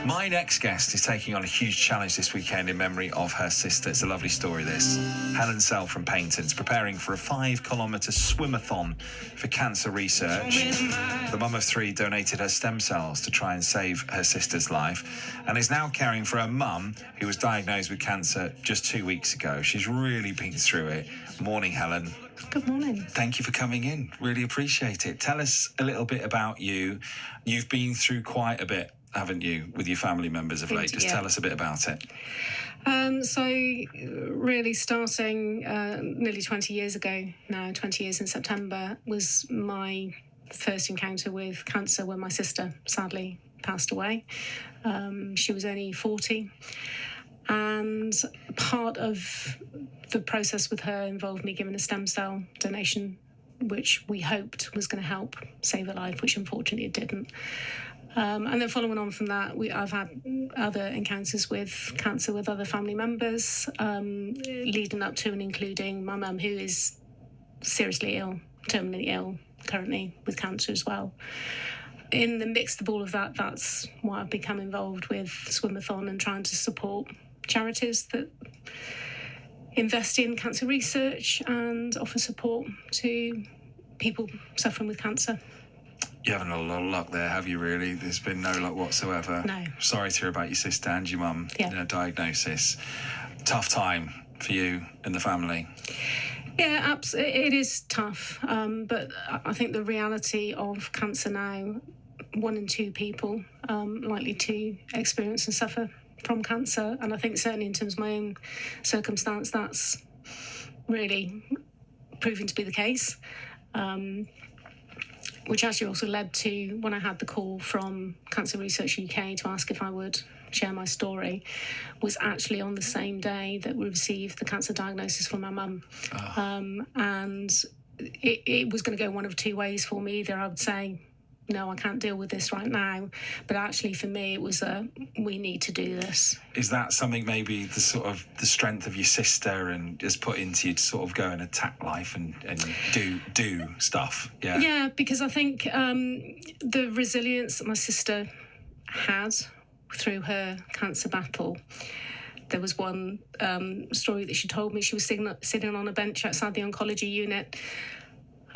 My next guest is taking on a huge challenge this weekend in memory of her sister. It's a lovely story, this. Helen from Paynton's preparing for a 5-kilometre swimathon for cancer research. The mum of 3 donated her stem cells to try and save her sister's life and is now caring for her mum, who was diagnosed with cancer just 2 weeks ago. She's really been through it. Morning, Helen. Good morning. Thank you for coming in. Really appreciate it. Tell us a little bit about you. You've been through quite a bit, haven't you, with your family members of late? Just tell us a bit about it. So really starting nearly 20 years ago now, 20 years in September, was my first encounter with cancer when my sister sadly passed away. She was only 40. And part of the process with her involved me giving a stem cell donation, which we hoped was going to help save her life, which unfortunately it didn't. And then following on from that, I've had other encounters with cancer with other family members, leading up to and including my mum, who is seriously ill, terminally ill currently with cancer as well. In the mix of all of that, that's why I've become involved with Swimathon and trying to support charities that invest in cancer research and offer support to people suffering with cancer. You haven't had a lot of luck there, have you, really? There's been no luck whatsoever. No. Sorry to hear about your sister and your mum, diagnosis. Tough time for you and the family. Yeah, it is tough. But I think the reality of cancer now, 1 in 2 people likely to experience and suffer from cancer. And I think certainly in terms of my own circumstance, that's really proving to be the case. Which actually also led to when I had the call from Cancer Research UK to ask if I would share my story, was actually on the same day that we received the cancer diagnosis from my mum. And it was going to go one of 2 ways for me. Either I would say, no, I can't deal with this right now. But actually for me, it was we need to do this. Is that something maybe the sort of the strength of your sister and has put into you to sort of go and attack life and do stuff? Yeah. Yeah, because I think the resilience that my sister had through her cancer battle. There was one story that she told me. She was sitting on a bench outside the oncology unit,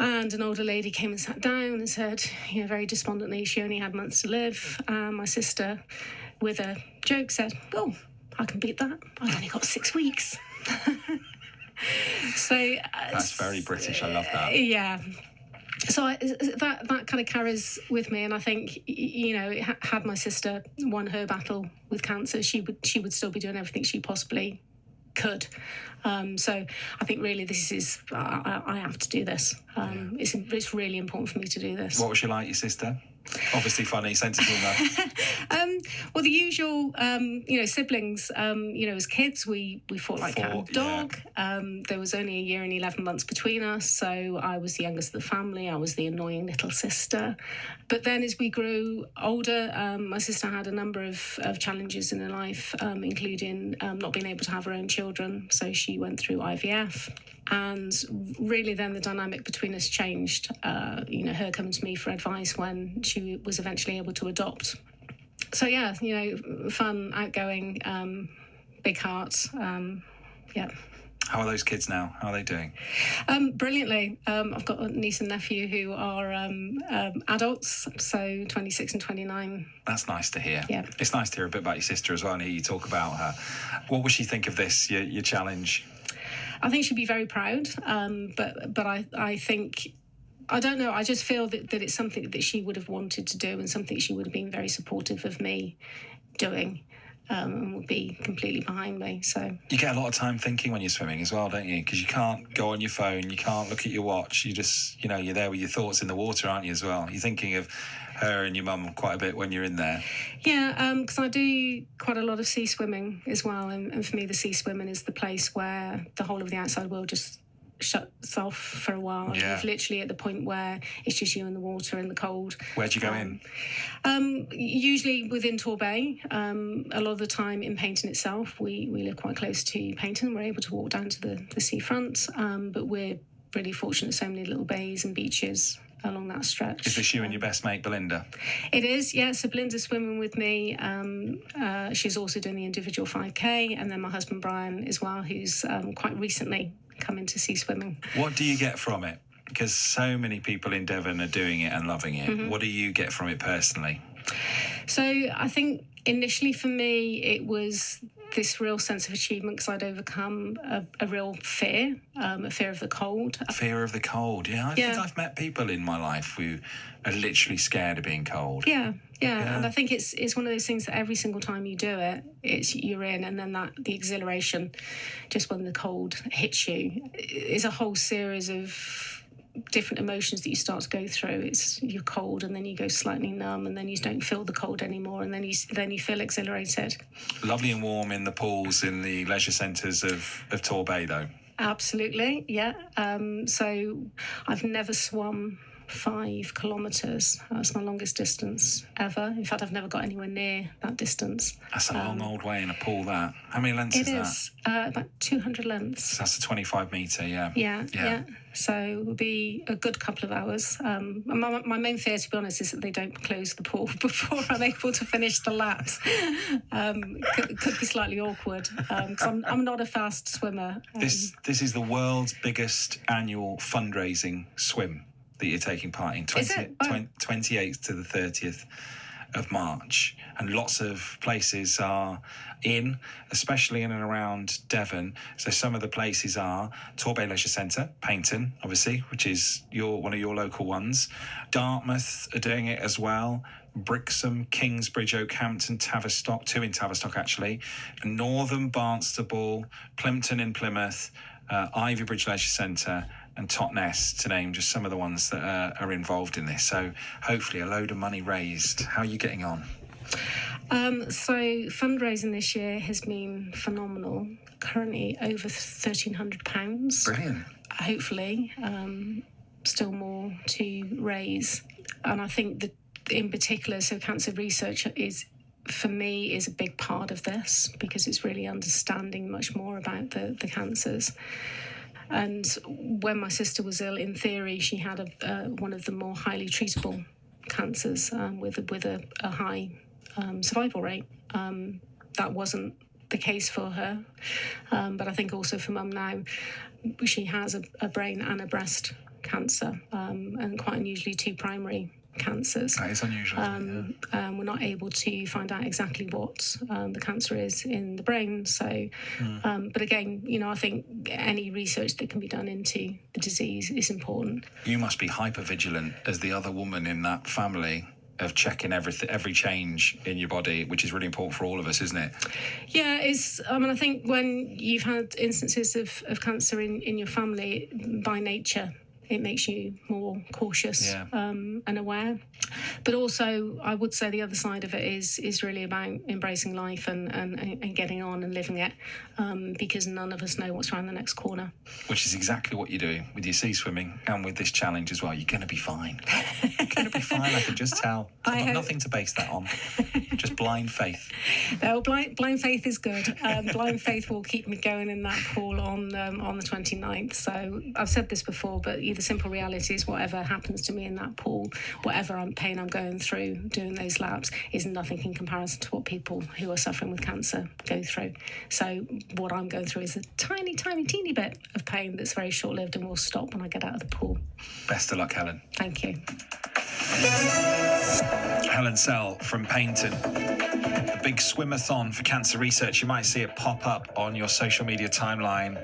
and an older lady came and sat down and said, very despondently, she only had months to live. And my sister, with a joke, said, "Oh, I can beat that. I've only got 6 weeks." So that's very British. I love that. Yeah. So that kind of carries with me, and I think had my sister won her battle with cancer, she would still be doing everything she possibly could. So I think really this is I have to do this. It's really important for me to do this. What was she like, your sister? Obviously funny, sensible enough. Well, the usual, siblings. As kids, we fought like cat and dog. Yeah. There was only a year and 11 months between us, so I was the youngest of the family. I was the annoying little sister. But then, as we grew older, my sister had a number of challenges in her life, including not being able to have her own children. So she went through IVF. And really then the dynamic between us changed, her coming to me for advice when she was eventually able to adopt. So, fun, outgoing, big heart, How are those kids now? How are they doing? Brilliantly. I've got a niece and nephew who are adults, so 26 and 29. That's nice to hear. Yeah. It's nice to hear a bit about your sister as well and hear you talk about her. What would she think of this, your challenge? I think she'd be very proud, but I think, I don't know, I just feel that it's something that she would have wanted to do and something she would have been very supportive of me doing, and would be completely behind me. So you get a lot of time thinking when you're swimming as well, don't you? Because you can't go on your phone, you can't look at your watch, you just, you're there with your thoughts in the water, aren't you, as well? You're thinking of her and your mum quite a bit when you're in there. Yeah, because I do quite a lot of sea swimming as well, and for me the sea swimming is the place where the whole of the outside world just shuts off for a while. Yeah. You're literally at the point where it's just you in the water in the cold. Where'd you go in? Usually within Torbay. A lot of the time in Paynton itself. We live quite close to Paynton. We're able to walk down to the seafront, but we're really fortunate, so many little bays and beaches along that stretch. Is this you and your best mate, Belinda? It is, yeah. So Belinda's swimming with me. She's also doing the individual 5K, and then my husband Brian as well, who's quite recently come in to see swimming. What do you get from it? Because so many people in Devon are doing it and loving it. Mm-hmm. What do you get from it personally? So I think initially for me it was this real sense of achievement because I'd overcome a real fear, a fear of the cold. Fear of the cold, yeah. I think I've met people in my life who are literally scared of being cold. Yeah. And I think it's one of those things that every single time you do it, you're in, and then the exhilaration, just when the cold hits you, is a whole series of different emotions that you start to go through. You're cold, and then you go slightly numb, and then you don't feel the cold anymore, and then you feel exhilarated. Lovely and warm in the pools in the leisure centres of Torbay, though. Absolutely, yeah. So I've never swum 5 kilometres. That's my longest distance ever. In fact, I've never got anywhere near that distance. That's a long old way in a pool, that. How many lengths is that? It is about 200 lengths. So that's a 25 metre, yeah. Yeah. So it will be a good couple of hours. My main fear, to be honest, is that they don't close the pool before I'm able to finish the laps. Could be slightly awkward because I'm not a fast swimmer. This is the world's biggest annual fundraising swim that you're taking part in, 28th to the 30th of March. And lots of places are in, especially in and around Devon. So some of the places are Torbay Leisure Centre, Paignton, obviously, which is one of your local ones. Dartmouth are doing it as well. Brixham, Kingsbridge, Oakhampton, Tavistock, 2 in Tavistock actually, Northern, Barnstaple, Plympton in Plymouth, Ivybridge Leisure Centre, and Totnes, to name just some of the ones that are involved in this. So hopefully a load of money raised. How are you getting on? So fundraising this year has been phenomenal. Currently over £1,300. Brilliant. Hopefully still more to raise. And I think that in particular, so cancer research is a big part of this because it's really understanding much more about the cancers. And when my sister was ill, in theory, she had one of the more highly treatable cancers with a high survival rate. That wasn't the case for her. But I think also for Mum now, she has a brain and a breast cancer, and quite unusually 2 primary cancers. That is unusual. We're not able to find out exactly what the cancer is in the brain. So, but again, I think any research that can be done into the disease is important. You must be hyper vigilant as the other woman in that family of checking every change in your body, which is really important for all of us, isn't it? Yeah, I think when you've had instances of cancer in your family, by nature, it makes you more cautious and aware. But also, I would say the other side of it is really about embracing life and getting on and living it, because none of us know what's around the next corner. Which is exactly what you're doing with your sea swimming and with this challenge as well. You're going to be fine. You're going to be fine, I can just tell. I've got nothing to base that on. Just blind faith. No, blind faith is good. Blind faith will keep me going in that pool on the 29th. So I've said this before, but the simple reality is whatever happens to me in that pool, whatever pain I'm going through doing those laps, is nothing in comparison to what people who are suffering with cancer go through. So what I'm going through is a tiny, teeny bit of pain that's very short-lived and will stop when I get out of the pool. Best of luck, Helen. Thank you. Helen Sell from Paignton. A big swimathon for cancer research. You might see it pop up on your social media timeline